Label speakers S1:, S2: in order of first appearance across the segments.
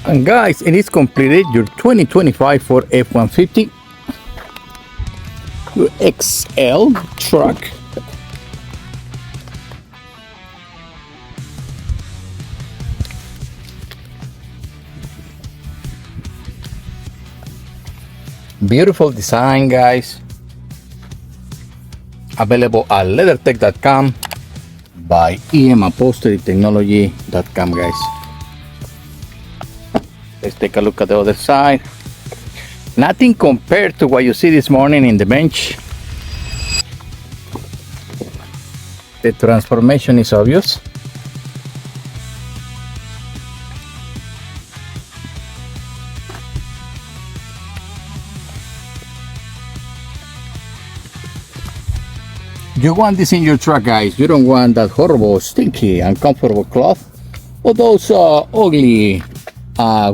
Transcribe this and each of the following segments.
S1: And guys, it is completed your 2025 Ford F-150 your XL truck. Beautiful design, guys. Available at LeatherTeck.com by Upholstery.com, guys. Let's take a look at the other side. Nothing compared to what you see this morning in the bench. The transformation is obvious. You want this in your truck, guys. You don't want that horrible, stinky, uncomfortable cloth or those ugly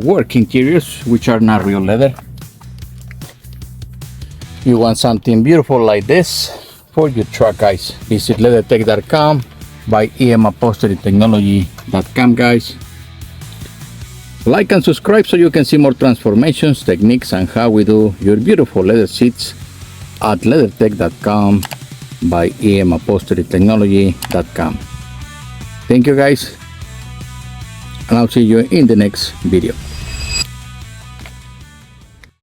S1: work interiors which are not real leather. You want something beautiful like this for your truck, guys. Visit LeatherTeck.com by Upholstery.com, guys. Like and subscribe so you can see more transformations, techniques, and how we do your beautiful leather seats at LeatherTeck.com by Upholstery.com. Thank you, guys, and I'll see you in the next video.